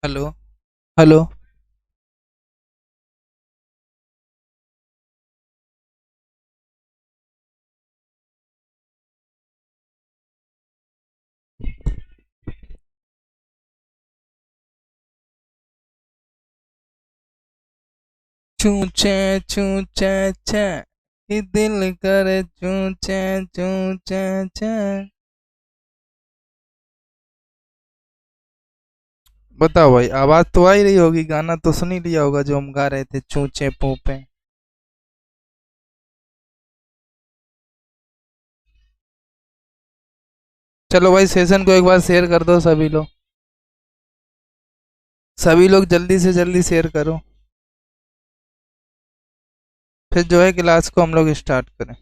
Hello. Hello. चूं चैं चूं चैं चैं कि दिल करे चूं चैं चूं चैं चैं। बताओ भाई, आवाज तो आ ही रही होगी, गाना तो सुन ही लिया होगा जो हम गा रहे थे, चूं चैं पू पे। चलो भाई, सेशन को एक बार शेयर कर दो सभी लोग। सभी लोग जल्दी से जल्दी शेयर करो, फिर जो है क्लास को हम लोग स्टार्ट करें।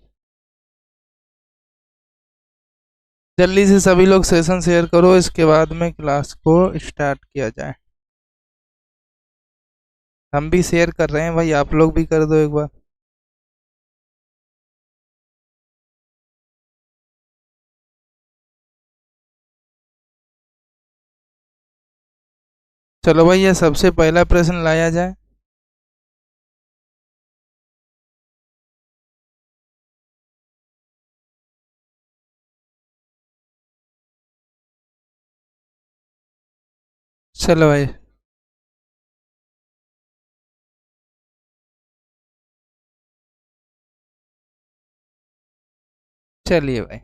जल्दी से सभी लोग सेशन शेयर करो, इसके बाद में क्लास को स्टार्ट किया जाए। हम भी शेयर कर रहे हैं भाई, आप लोग भी कर दो एक बार। चलो भाई, ये सबसे पहला प्रश्न लाया जाए। चलो भाई। चलिए भाई,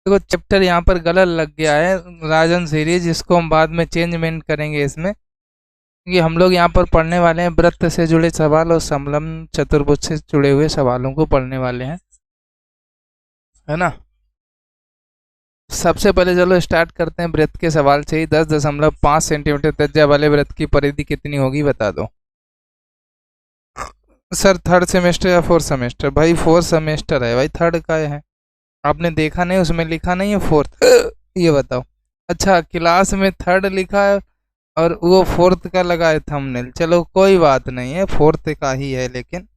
देखो चैप्टर यहाँ पर गलत लग गया है, राजन सीरीज, इसको हम बाद में चेंजमेंट करेंगे इसमें, क्योंकि हम लोग यहाँ पर पढ़ने वाले हैं वृत्त से जुड़े सवाल और समलम चतुर्भुज से जुड़े हुए सवालों को पढ़ने वाले हैं, है ना। सबसे पहले चलो स्टार्ट करते हैं वृत्त के सवाल से ही। 10.5 सेंटीमीटर त्रिज्या वाले वृत्त की परिधि कितनी होगी, बता दो। सर थर्ड सेमेस्टर या फोर्थ सेमेस्टर? भाई फोर्थ सेमेस्टर है भाई, थर्ड का है। आपने देखा नहीं, उसमें लिखा नहीं है फोर्थ? ये बताओ। अच्छा, क्लास में थर्ड लिखा है और वो फोर्थ का लगा है थंबनेल। चलो कोई बात नहीं है, फोर्थ का ही है, लेकिन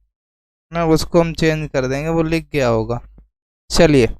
ना उसको हम चेंज कर देंगे, वो लिख गया होगा। चलिए।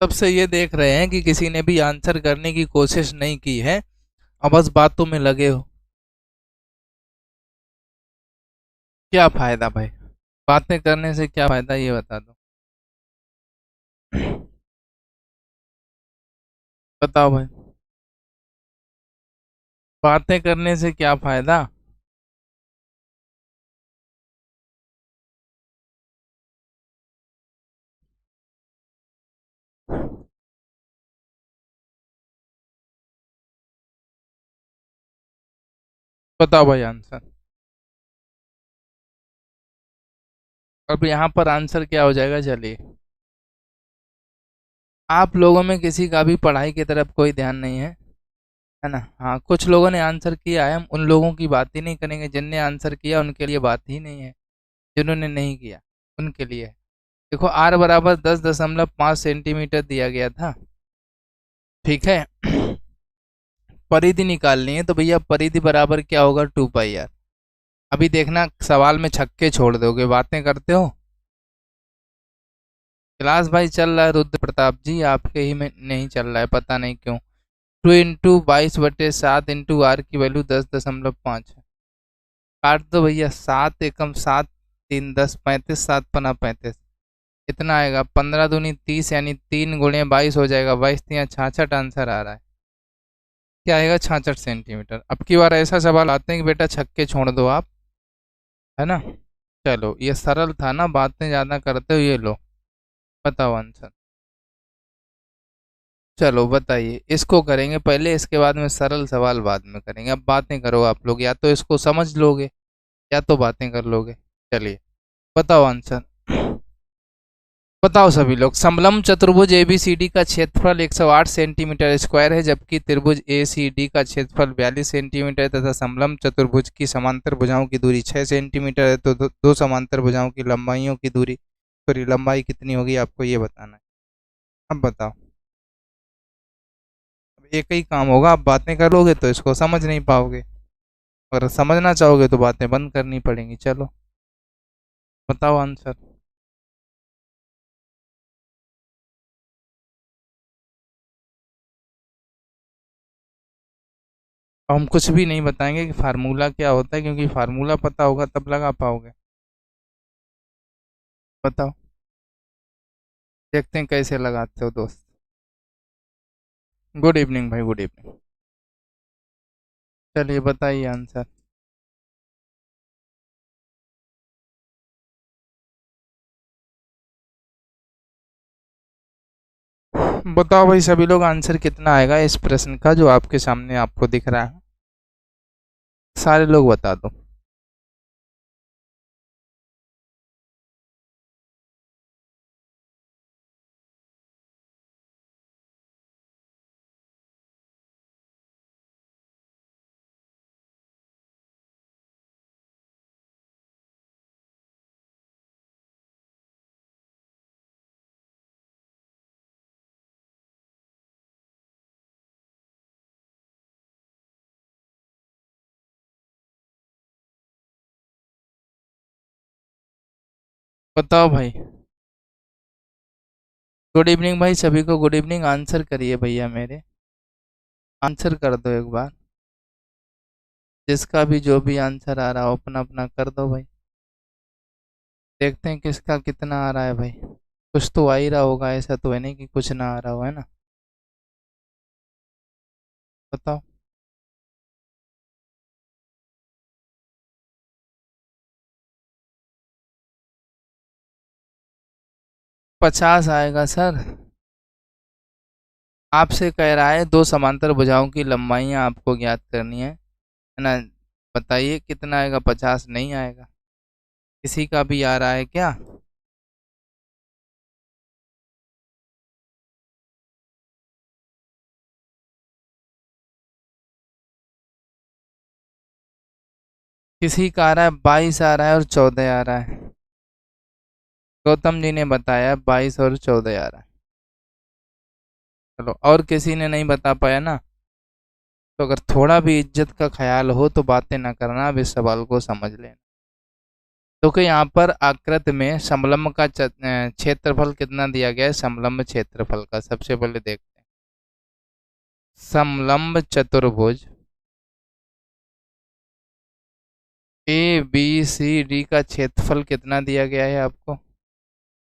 तब से ये देख रहे हैं कि किसी ने भी आंसर करने की कोशिश नहीं की है, और बस बातों में लगे हो। क्या फायदा भाई, बातें करने से क्या फायदा, ये बता दो। बताओ भाई, बातें करने से क्या फायदा? बताओ भाई आंसर। अब यहाँ पर आंसर क्या हो जाएगा, चलिए। आप लोगों में किसी का भी पढ़ाई की तरफ कोई ध्यान नहीं है ना। हाँ, कुछ लोगों ने आंसर किया है, हम उन लोगों की बात ही नहीं करेंगे। जिनने आंसर किया उनके लिए बात ही नहीं है, जिन्होंने नहीं किया उनके लिए है। देखो, आर बराबर 10.5 सेंटीमीटर दिया गया था, ठीक है। परिधि निकालनी है तो भैया परिधि बराबर क्या होगा, 2 पाई आर। अभी देखना, सवाल में छक्के छोड़ दोगे, बातें करते हो। क्लास भाई चल रहा है रुद्र प्रताप जी, आपके ही में नहीं चल रहा है, पता नहीं क्यों। 2 × 22/7 × r की वैल्यू 10.5 है। काट दो भैया, 7 × 1 = 7, 3 × 10 = 35, 7×5 = 35, कितना आएगा 15×2 = 30, यानी 3 × 22 हो जाएगा, 22×3 = 66 आंसर आ रहा है। क्या आएगा 66 सेंटीमीटर। अब की बार ऐसा सवाल आते हैं कि बेटा छक्के छोड़ दो आप, है ना। चलो ये सरल था ना, बातें ज़्यादा करते हो, ये लो बताओ आंसर। चलो बताइए, इसको करेंगे पहले, इसके बाद में सरल सवाल बाद में करेंगे। अब बातें करो आप लोग, या तो इसको समझ लोगे या तो बातें कर लोगे। चलिए बताओ आंसर। बताओ सभी लोग। समलंब चतुर्भुज एबीसीडी का क्षेत्रफल 108 सेंटीमीटर स्क्वायर है, जबकि त्रिभुज एसीडी का क्षेत्रफल 42 सेंटीमीटर तथा समलंब चतुर्भुज की समांतर भुजाओं की दूरी 6 सेंटीमीटर है, तो दो समांतर भुजाओं की लंबाइयों की दूरी, सॉरी लंबाई कितनी होगी, आपको ये बताना है। अब बताओ। अब एक ही काम होगा, आप बातें करोगे तो इसको समझ नहीं पाओगे, अगर समझना चाहोगे तो बातें बंद करनी पड़ेंगी। चलो बताओ आंसर। हम कुछ भी नहीं बताएंगे कि फार्मूला क्या होता है, क्योंकि फार्मूला पता होगा तब लगा पाओगे। बताओ, देखते हैं कैसे लगाते हो दोस्त। गुड इवनिंग भाई, गुड इवनिंग। चलिए बताइए आंसर। बताओ भाई सभी लोग, आंसर कितना आएगा इस प्रश्न का जो आपके सामने आपको दिख रहा है, सारे लोग बता दो। बताओ भाई। गुड इवनिंग भाई सभी को, गुड इवनिंग। आंसर करिए भैया मेरे, आंसर कर दो एक बार। जिसका भी जो भी आंसर आ रहा हो अपना अपना कर दो भाई। देखते हैं किसका कितना आ रहा है भाई। कुछ तो आ ही रहा होगा, ऐसा तो है नहीं कि कुछ ना आ रहा हो, है ना। बताओ। 50 आएगा सर। आपसे कह रहा है दो समांतर भुजाओं की लंबाइयाँ आपको ज्ञात करनी है ना। बताइए कितना आएगा, 50 नहीं आएगा। किसी का भी आ रहा है क्या? किसी का आ रहा है 22 आ रहा है और 14 आ रहा है। गौतम जी ने बताया 22 और 14 आ रहा है। चलो, और किसी ने नहीं बता पाया ना, तो अगर थोड़ा भी इज्जत का ख्याल हो तो बातें ना करना, अब इस सवाल को समझ लेना। तो कि यहाँ पर आकृति में समलंब का क्षेत्रफल कितना दिया गया है, समलंब क्षेत्रफल का सबसे पहले देखते हैं। समलंब चतुर्भुज ए बी सी डी का क्षेत्रफल कितना दिया गया है आपको,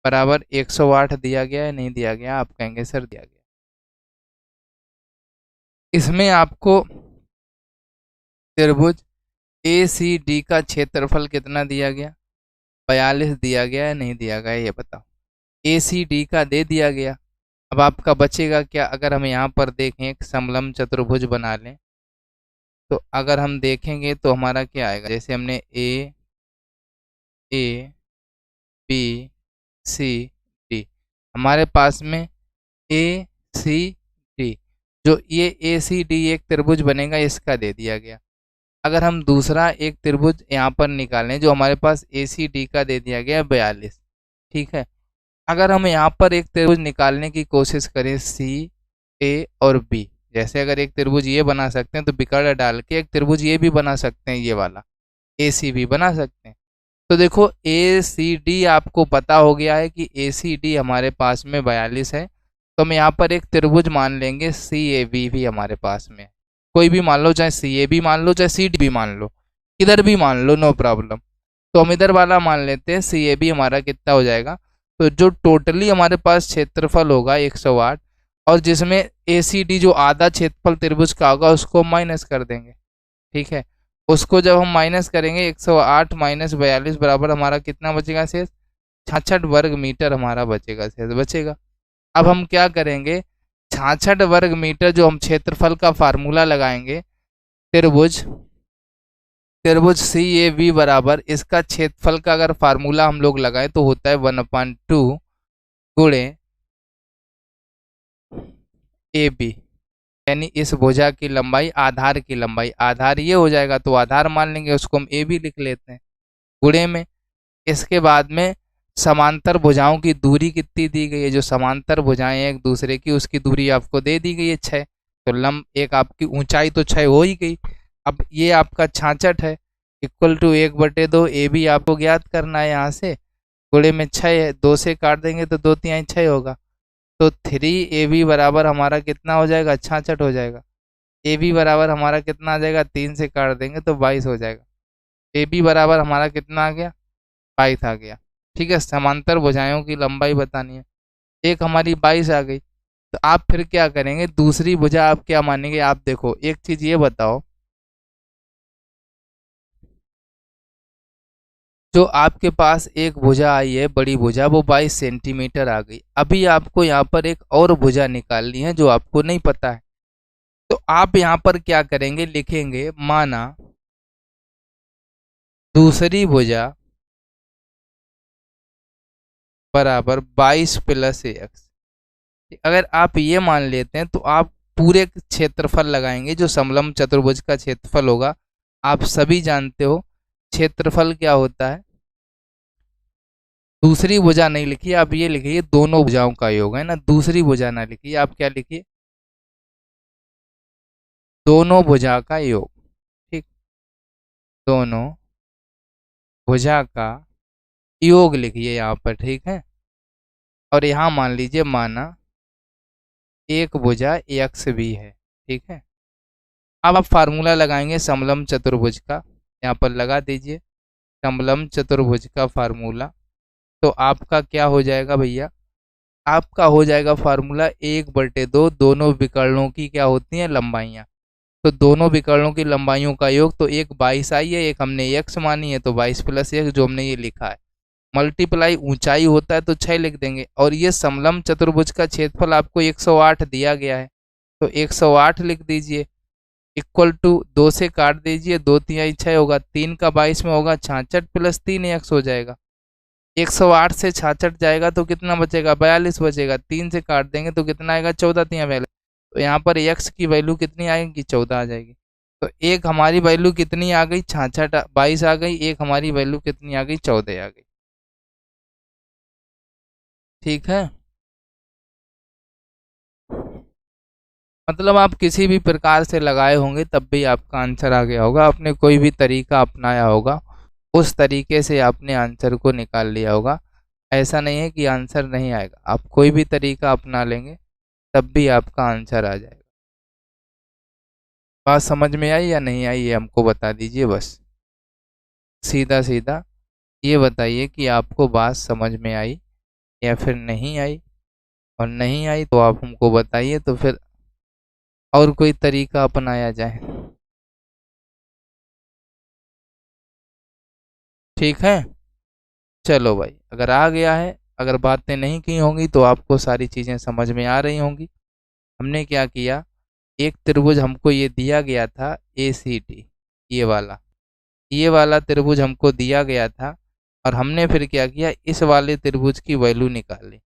बराबर 108 दिया गया है, नहीं दिया गया? आप कहेंगे सर दिया गया। इसमें आपको त्रिभुज ए सी डी का क्षेत्रफल कितना दिया गया, 42 दिया गया है, नहीं दिया गया, ये बताओ। ए सी डी का दे दिया गया। अब आपका बचेगा क्या, अगर हम यहाँ पर देखें एक समलंब चतुर्भुज बना लें, तो अगर हम देखेंगे तो हमारा क्या आएगा, जैसे हमने ए बी सी डी, हमारे पास में ए सी डी, जो ये ए सी डी एक त्रिभुज बनेगा, इसका दे दिया गया। अगर हम दूसरा एक त्रिभुज यहाँ पर निकालें, जो हमारे पास ए सी डी का दे दिया गया 42, ठीक है। अगर हम यहाँ पर एक त्रिभुज निकालने की कोशिश करें सी ए और बी, जैसे अगर एक त्रिभुज ये बना सकते हैं तो बिकड़ डाल के एक त्रिभुज ये भी बना सकते हैं, ये वाला ए सी भी बना सकते हैं। तो देखो ए सी डी आपको पता हो गया है कि ए सी डी हमारे पास में 42 है, तो हम यहाँ पर एक त्रिभुज मान लेंगे सी ए बी भी हमारे पास में, कोई भी मान लो, चाहे सी ए बी मान लो, चाहे सी डी भी मान लो, इधर भी मान लो, नो प्रॉब्लम। तो हम इधर वाला मान लेते हैं, सी ए बी हमारा कितना हो जाएगा, तो जो टोटली हमारे पास क्षेत्रफल होगा 108, और जिसमें ए सी डी जो आधा क्षेत्रफल त्रिभुज का होगा उसको माइनस कर देंगे। ठीक है, उसको जब हम माइनस करेंगे 108 माइनस 42 बराबर हमारा कितना बचेगा शेष, 66 वर्ग मीटर हमारा बचेगा, शेष बचेगा। अब हम क्या करेंगे, 66 वर्ग मीटर जो हम क्षेत्रफल का फार्मूला लगाएंगे, त्रिभुज त्रिभुज सी ए बी बराबर इसका क्षेत्रफल का अगर फार्मूला हम लोग लगाए तो होता है 1/2 गुणे ए बी, यानी इस भुजा की लंबाई, आधार की लंबाई, आधार ये हो जाएगा तो आधार मान लेंगे, उसको हम ए बी लिख लेते हैं, गुणे में इसके बाद में समांतर भुजाओं की दूरी कितनी दी गई है, जो समांतर भुजाएं हैं एक दूसरे की उसकी दूरी आपको दे दी गई है 6, तो लंब एक आपकी ऊंचाई तो 6 हो ही गई। अब ये आपका 66 है, इक्वल टू 1/2 ए बी आपको ज्ञात करना है, यहाँ से गुणे में 6 है, 2 से काट देंगे तो 2 तिहाई 6 होगा, तो 3 ए बी बराबर हमारा कितना हो जाएगा, 66 हो जाएगा। ए बी बराबर हमारा कितना आ जाएगा, 3 से काट देंगे तो 22 हो जाएगा। ए बी बराबर हमारा कितना आ गया, 22 आ गया। ठीक है, समांतर भुजाओं की लंबाई बतानी है, एक हमारी 22 आ गई, तो आप फिर क्या करेंगे, दूसरी भुजा आप क्या मानेंगे, आप देखो एक चीज ये बताओ, जो आपके पास एक भुजा आई है बड़ी भुजा, वो 22 सेंटीमीटर आ गई, अभी आपको यहाँ पर एक और भुजा निकालनी है जो आपको नहीं पता है, तो आप यहाँ पर क्या करेंगे, लिखेंगे माना दूसरी भुजा बराबर 22 प्लस एक्स। अगर आप ये मान लेते हैं तो आप पूरे क्षेत्रफल लगाएंगे, जो समलंब चतुर्भुज का क्षेत्रफल होगा, आप सभी जानते हो क्षेत्रफल क्या होता है। दूसरी भुजा नहीं लिखिए, आप ये लिखिए दोनों भुजाओं का योग है ना, दूसरी भुजा ना लिखिए, आप क्या लिखिए, दोनों भुजा का योग। ठीक, दोनों भुजा का योग लिखिए यहाँ पर, ठीक है। और यहाँ मान लीजिए माना एक भुजा एक्स भी है, ठीक है। अब आप फार्मूला लगाएंगे समलंब चतुर्भुज का, यहाँ पर लगा दीजिए समलंब चतुर्भुज का फार्मूला, तो आपका क्या हो जाएगा भैया, आपका हो जाएगा फार्मूला 1/2 दोनों विकर्णों की क्या होती हैं, लंबाइयाँ, तो दोनों विकर्णों की लंबाइयों का योग, तो एक 22 आई है, एक हमने एक्स मानी है, तो 22 प्लस एक्स जो हमने ये लिखा है, मल्टीप्लाई ऊंचाई होता है तो 6 लिख देंगे, और ये समलंब चतुर्भुज का क्षेत्रफल आपको 108 दिया गया है, तो 108 लिख दीजिए, इक्वल टू 2 से काट दीजिए, 2 तिहाई 6 होगा, 3 का 22 में होगा 66 प्लस 3 एक्स हो जाएगा, 108 से 66 जाएगा तो कितना बचेगा, 42 बचेगा, 3 से काट देंगे तो कितना आएगा, 14 तिहाई 42, तो यहाँ पर एक्स की वैल्यू कितनी आएगी, 14 आ जाएगी। तो एक हमारी वैल्यू कितनी आ गई, 66 22 आ गई, एक हमारी वैल्यू कितनी आ गई, 14 आ गई। ठीक है, मतलब आप किसी भी प्रकार से लगाए होंगे तब भी आपका आंसर आ गया होगा, आपने कोई भी तरीका अपनाया होगा, उस तरीके से आपने आंसर को निकाल लिया होगा। ऐसा नहीं है कि आंसर नहीं आएगा, आप कोई भी तरीका अपना लेंगे तब भी आपका आंसर आ जाएगा। बात समझ में आई या नहीं आई, ये हमको बता दीजिए बस, सीधा सीधा ये बताइए कि आपको बात समझ में आई या फिर नहीं आई, और नहीं आई तो आप हमको बताइए, तो फिर और कोई तरीका अपनाया जाए। ठीक है, चलो भाई, अगर आ गया है, अगर बातें नहीं की होंगी तो आपको सारी चीज़ें समझ में आ रही होंगी। हमने क्या किया, एक त्रिभुज हमको ये दिया गया था ए सी डी, ये वाला त्रिभुज हमको दिया गया था, और हमने फिर क्या किया, इस वाले त्रिभुज की वैल्यू निकाली।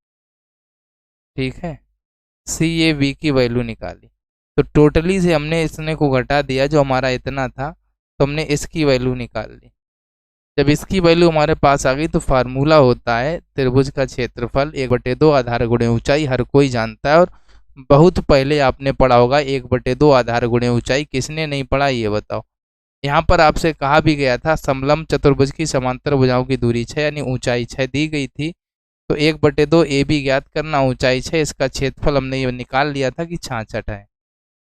ठीक है, सी ए बी की वैल्यू निकाली, तो टोटली से हमने इसने को घटा दिया, जो हमारा इतना था, तो हमने इसकी वैल्यू निकाल ली। जब इसकी वैल्यू हमारे पास आ गई तो फार्मूला होता है त्रिभुज का क्षेत्रफल 1/2 आधार गुणे ऊंचाई, हर कोई जानता है, और बहुत पहले आपने पढ़ा होगा 1/2 आधार गुणे ऊंचाई, किसने नहीं पढ़ा ये बताओ। यहाँ पर आपसे कहा भी गया था समलंब चतुर्भुज की समांतर भुजाओं की दूरी 6 यानी ऊंचाई 6 दी गई थी, तो 1/2 ए बी ज्ञात करना, ऊंचाई 6, इसका क्षेत्रफल हमने ये निकाल लिया था कि 66 है।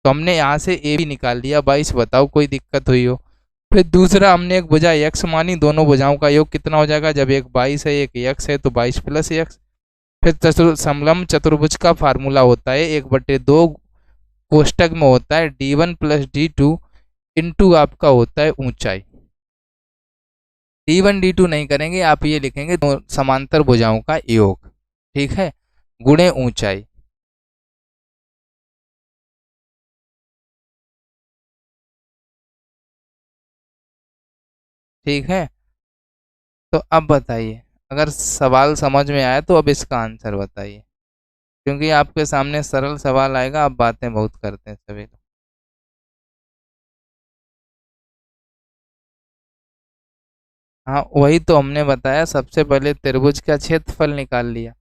तो हमने यहाँ से ए बी निकाल लिया 22। बताओ कोई दिक्कत हुई हो? फिर दूसरा हमने एक भुजा x मानी, दोनों भुजाओं का योग कितना हो जाएगा? जब एक 22 है एक x है तो 22 प्लस x। फिर समलंब चतुर्भुज का फार्मूला होता है 1/2 कोष्टक में होता है d1 प्लस d2 इंटू आपका होता है ऊंचाई। d1 d2 नहीं करेंगे, आप ये लिखेंगे दो समांतर भुजाओं का योग, ठीक है, गुणे ऊंचाई। ठीक है, तो अब बताइए, अगर सवाल समझ में आया तो अब इसका आंसर बताइए, क्योंकि आपके सामने सरल सवाल आएगा, आप बातें बहुत करते हैं सभी लोग। हाँ वही तो हमने बताया, सबसे पहले त्रिभुज का क्षेत्रफल निकाल लिया।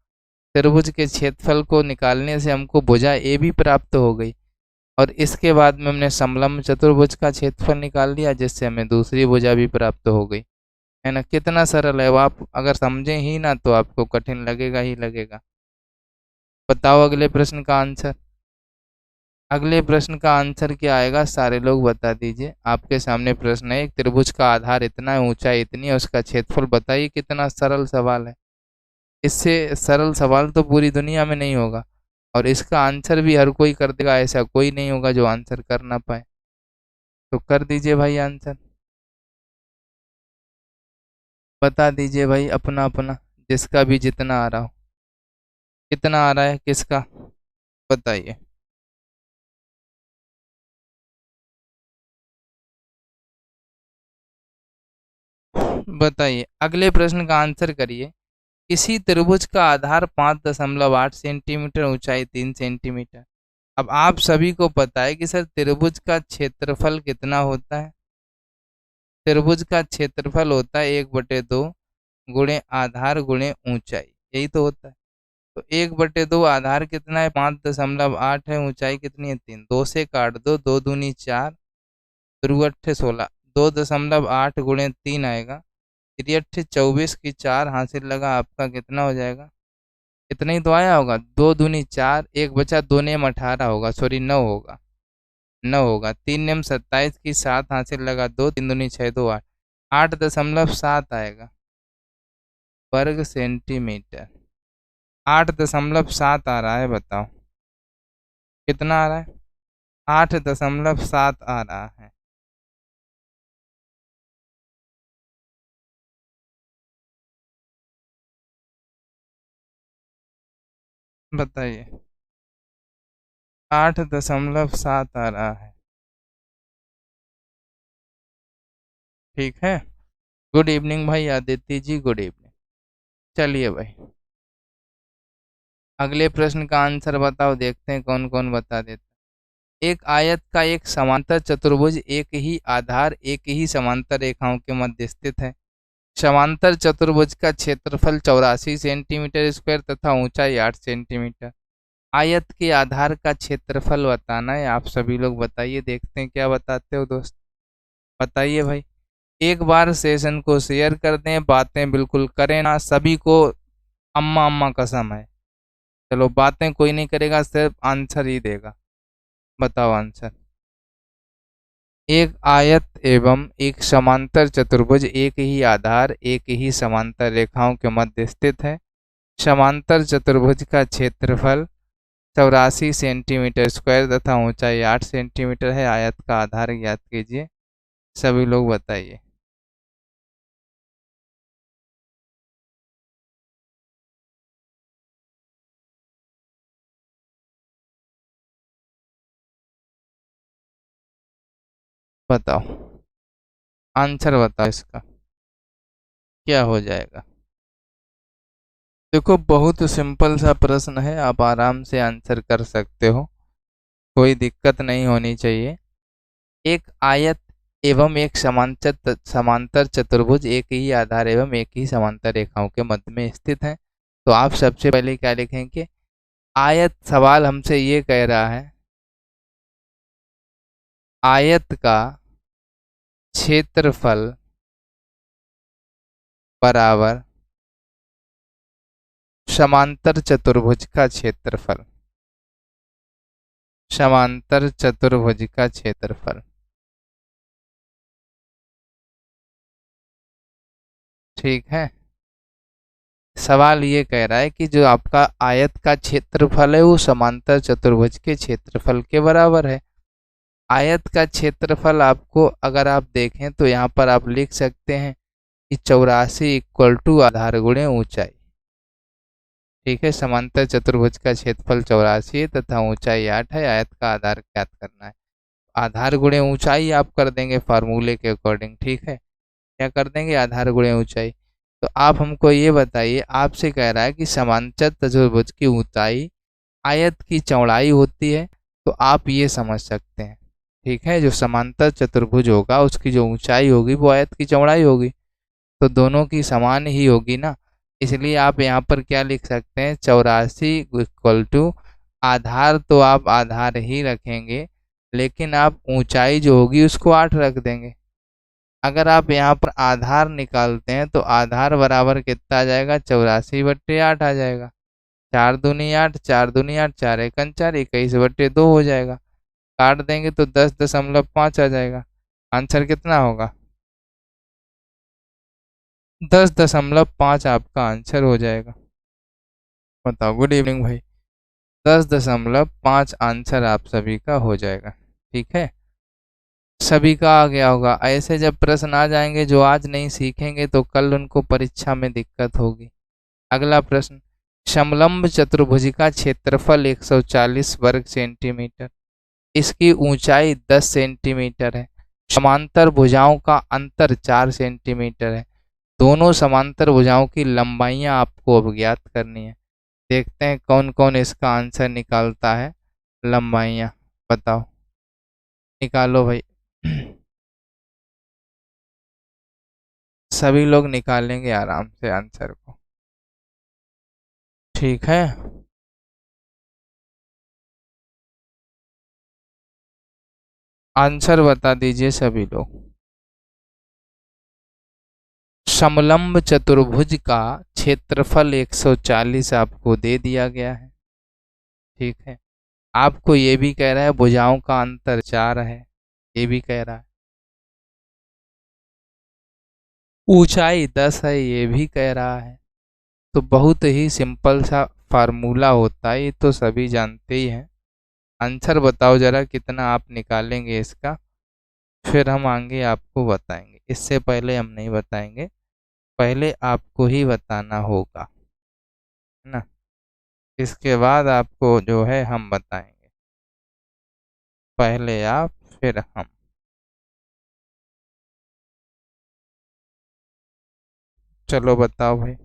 त्रिभुज के क्षेत्रफल को निकालने से हमको भुजा ए भी प्राप्त हो गई, और इसके बाद में हमने समलंब चतुर्भुज का क्षेत्रफल निकाल लिया, जिससे हमें दूसरी भुजा भी प्राप्त हो गई। है ना, कितना सरल है वो, आप अगर समझें ही ना तो आपको कठिन लगेगा ही लगेगा। बताओ अगले प्रश्न का आंसर। अगले प्रश्न का आंसर क्या आएगा, सारे लोग बता दीजिए। आपके सामने प्रश्न है, एक त्रिभुज का आधार इतना है, ऊंचाई इतनी है, उसका क्षेत्रफल बताइए। कितना सरल सवाल है, इससे सरल सवाल तो पूरी दुनिया में नहीं होगा, और इसका आंसर भी हर कोई कर देगा, ऐसा कोई नहीं होगा जो आंसर कर ना पाए। तो कर दीजिए भाई आंसर, बता दीजिए भाई अपना अपना, जिसका भी जितना आ रहा हो। कितना आ रहा है किसका, बताइए। बताइए अगले प्रश्न का आंसर करिए। किसी त्रिभुज का आधार 5.8 सेंटीमीटर, ऊंचाई 3 सेंटीमीटर। अब आप सभी को पता है कि सर त्रिभुज का क्षेत्रफल कितना होता है? त्रिभुज का क्षेत्रफल होता है 1/2 गुणे आधार गुणे ऊंचाई, यही तो होता है। तो 1/2 आधार कितना है? 5.8 है, ऊंचाई कितनी है? 3। 2 से काट दो, 2 दूनी 4, दुर्गुठे 16, 2.8 गुणे 3 आएगा, 3×8 = 24 की 4 हासिल लगा, आपका कितना हो जाएगा? इतना ही तो आया होगा, 2 दूनी 4, एक बचा, 2 नेम 18 होगा, सॉरी 9 होगा, 9 होगा, 3 नेम 27 की 7 हासिल लगा, 2 3 दूनी 6 2 8, 8.7 आएगा वर्ग सेंटीमीटर। 8.7 आ रहा है, बताओ कितना आ रहा है? 8.7 आ रहा है। बताइए, 8.7 आ रहा है, ठीक है। गुड इवनिंग भाई आदित्य जी, गुड इवनिंग। चलिए भाई, अगले प्रश्न का आंसर बताओ, देखते हैं कौन कौन बता देता। एक आयत का एक समांतर चतुर्भुज एक ही आधार एक ही समांतर रेखाओं के मध्य स्थित है। समांतर चतुर्भुज का क्षेत्रफल 84 सेंटीमीटर स्क्वायर तथा ऊंचाई 8 सेंटीमीटर। आयत के आधार का क्षेत्रफल बताना है, आप सभी लोग बताइए, देखते हैं क्या बताते हो दोस्त। बताइए भाई, एक बार सेशन को शेयर कर दें, बातें बिल्कुल करें ना, सभी को अम्मा अम्मा कसम है। चलो बातें कोई नहीं करेगा, सिर्फ आंसर ही देगा। बताओ आंसर। एक आयत एवं एक समांतर चतुर्भुज एक ही आधार एक ही समांतर रेखाओं के मध्य स्थित है। समांतर चतुर्भुज का क्षेत्रफल 84 सेंटीमीटर स्क्वायर तथा ऊंचाई 8 सेंटीमीटर है। आयत का आधार ज्ञात कीजिए, सभी लोग बताइए। बताओ आंसर, बताओ इसका क्या हो जाएगा। देखो बहुत सिंपल सा प्रश्न है, आप आराम से आंसर कर सकते हो, कोई दिक्कत नहीं होनी चाहिए। एक आयत एवं एक समांतर समांतर चतुर्भुज एक ही आधार एवं एक ही समांतर रेखाओं के मध्य में स्थित है। तो आप सबसे पहले क्या लिखेंगे? आयत, सवाल हमसे ये कह रहा है आयत का क्षेत्रफल बराबर समांतर चतुर्भुज का क्षेत्रफल, समांतर चतुर्भुज का क्षेत्रफल। ठीक है। सवाल ये कह रहा है कि जो आपका आयत का क्षेत्रफल है वो समांतर चतुर्भुज के क्षेत्रफल के बराबर है। आयत का क्षेत्रफल आपको अगर आप देखें तो यहाँ पर आप लिख सकते हैं कि 84 इक्वल टू आधार गुणे ऊंचाई। ठीक है, समांतर चतुर्भुज का क्षेत्रफल 84 है तथा ऊंचाई 8 है। आयत का आधार ज्ञात करना है। आधार गुणे ऊंचाई आप कर देंगे फार्मूले के अकॉर्डिंग। ठीक है, क्या कर देंगे, आधार गुणे ऊंचाई। तो आप हमको ये बताइए, आपसे कह रहा है कि समांतर चतुर्भुज की ऊंचाई आयत की चौड़ाई होती है, तो आप ये समझ सकते हैं। ठीक है, जो समांतर चतुर्भुज होगा उसकी जो ऊंचाई होगी वो आयत की चौड़ाई होगी, तो दोनों की समान ही होगी ना। इसलिए आप यहाँ पर क्या लिख सकते हैं, 84 इक्वल टू आधार, तो आप आधार ही रखेंगे लेकिन आप ऊंचाई जो होगी उसको 8 रख देंगे। अगर आप यहाँ पर आधार निकालते हैं तो आधार बराबर कितना आ जाएगा, 84/8 आ जाएगा। 4 दूनी 8, 4 दूनी 8, 4 एकन 4, 21/2 हो जाएगा। काट देंगे तो 10.5 आ जाएगा। आंसर कितना होगा, 10.5 आपका आंसर हो जाएगा। बताओ, गुड इवनिंग भाई। 10.5 आंसर आप सभी का हो जाएगा। ठीक है, सभी का आ गया होगा। ऐसे जब प्रश्न आ जाएंगे जो आज नहीं सीखेंगे तो कल उनको परीक्षा में दिक्कत होगी। अगला प्रश्न, समलंब चतुर्भुज का क्षेत्रफल 140 वर्ग सेंटीमीटर, इसकी ऊंचाई 10 सेंटीमीटर है। समांतर भुजाओं का अंतर 4 सेंटीमीटर है। दोनों समांतर भुजाओं की लंबाइयां आपको अब ज्ञात करनी है। देखते हैं कौन कौन इसका आंसर निकालता है। लंबाइयां बताओ, निकालो भाई। सभी लोग निकालेंगे आराम से आंसर को। ठीक है, आंसर बता दीजिए सभी लोग। समलंब चतुर्भुज का क्षेत्रफल 140 आपको दे दिया गया है। ठीक है, आपको ये भी कह रहा है भुजाओं का अंतर 4 है, ये भी कह रहा है। ऊंचाई 10 है, ये भी कह रहा है। तो बहुत ही सिंपल सा फार्मूला होता है, ये तो सभी जानते ही हैं। आंसर बताओ जरा कितना आप निकालेंगे इसका, फिर हम आगे आपको बताएंगे। इससे पहले हम नहीं बताएंगे, पहले आपको ही बताना होगा, है ना। इसके बाद आपको जो है हम बताएंगे, पहले आप फिर हम। चलो बताओ भाई।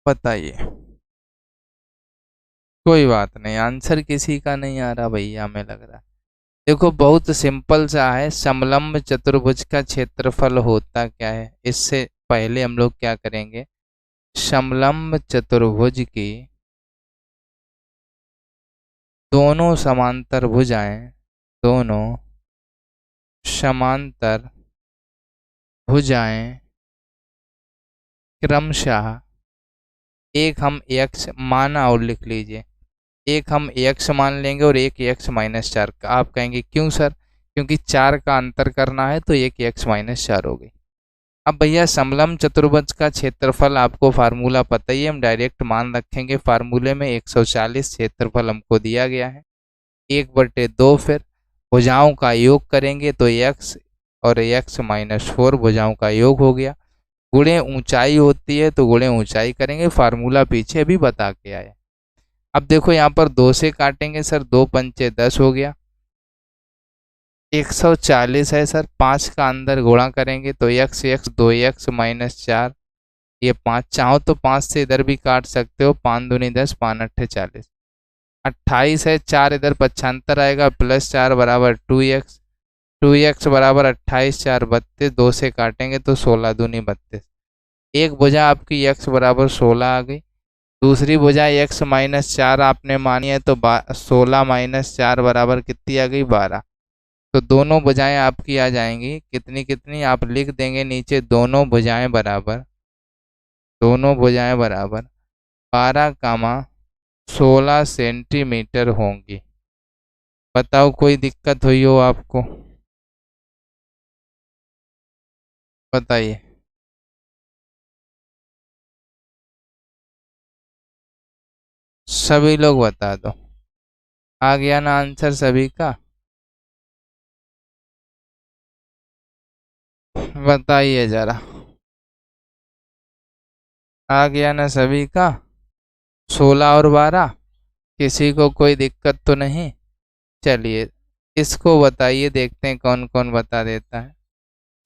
बताइए। कोई बात नहीं, आंसर किसी का नहीं आ रहा भैया, हमें लग रहा है। देखो बहुत सिंपल सा है, समलंब चतुर्भुज का क्षेत्रफल होता क्या है। इससे पहले हम लोग क्या करेंगे, समलंब चतुर्भुज की दोनों समांतर भुजाएं, दोनों समांतर भुजाएं क्रमशः, एक हम x माना और लिख लीजिए, एक हम x मान लेंगे और एक x-4 का। आप कहेंगे क्यों सर, क्योंकि 4 का अंतर करना है तो एक x-4 हो गई। अब भैया समलंब चतुर्भुज का क्षेत्रफल आपको फार्मूला पता ही है, हम डायरेक्ट मान रखेंगे फार्मूले में। 140 क्षेत्रफल हमको दिया गया है, 1/2 फिर भुजाओं का योग करेंगे तो x और x-4 भुजाओं का योग हो गया। गुणे ऊंचाई होती है तो गुणे ऊंचाई करेंगे, फार्मूला पीछे भी बता के आए। अब देखो यहाँ पर 2 से काटेंगे सर, 2 पंचे 10 हो गया। 140 है सर, 5 का अंदर गुणा करेंगे तो x 2x-4, ये 5, चाहो तो 5 से इधर भी काट सकते हो, 5 दूनी 10, 5 अट्ठे 40। 28 है, 4 इधर पक्षांतर आएगा, +4 बराबर 2x, 2x बराबर 28 4 32, 2 से काटेंगे तो 16 दूनी 32। एक भुजा आपकी x बराबर 16 आ गई, दूसरी भुजा x माइनस 4 आपने मानी है, तो 16 माइनस 4 बराबर कितनी आ गई 12। तो दोनों भुजाएं आपकी आ जाएंगी कितनी कितनी, आप लिख देंगे नीचे दोनों भुजाएं बराबर, दोनों भुजाएं बराबर 12, 16 सेंटीमीटर होंगी। बताओ कोई दिक्कत हुई हो आपको, बताइए। सभी लोग बता दो, आ गया ना आंसर सभी का? बताइए जरा, आ गया ना सभी का? 16 और 12, किसी को कोई दिक्कत तो नहीं? चलिए इसको बताइए, देखते हैं कौन कौन बता देता है।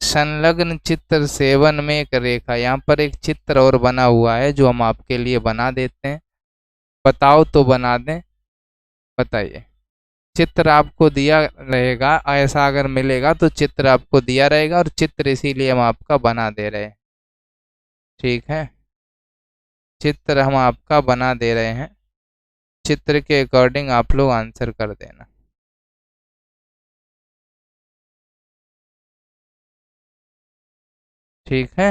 संलग्न चित्र 7 में एक रेखा, यहाँ पर एक चित्र और बना हुआ है जो हम आपके लिए बना देते हैं। बताओ तो बना दें, बताइए। चित्र आपको दिया रहेगा, ऐसा अगर मिलेगा तो चित्र आपको दिया रहेगा, और चित्र इसीलिए हम आपका बना दे रहे हैं, ठीक है। चित्र हम आपका बना दे रहे हैं, चित्र के अकॉर्डिंग आप लोग आंसर कर देना, ठीक है।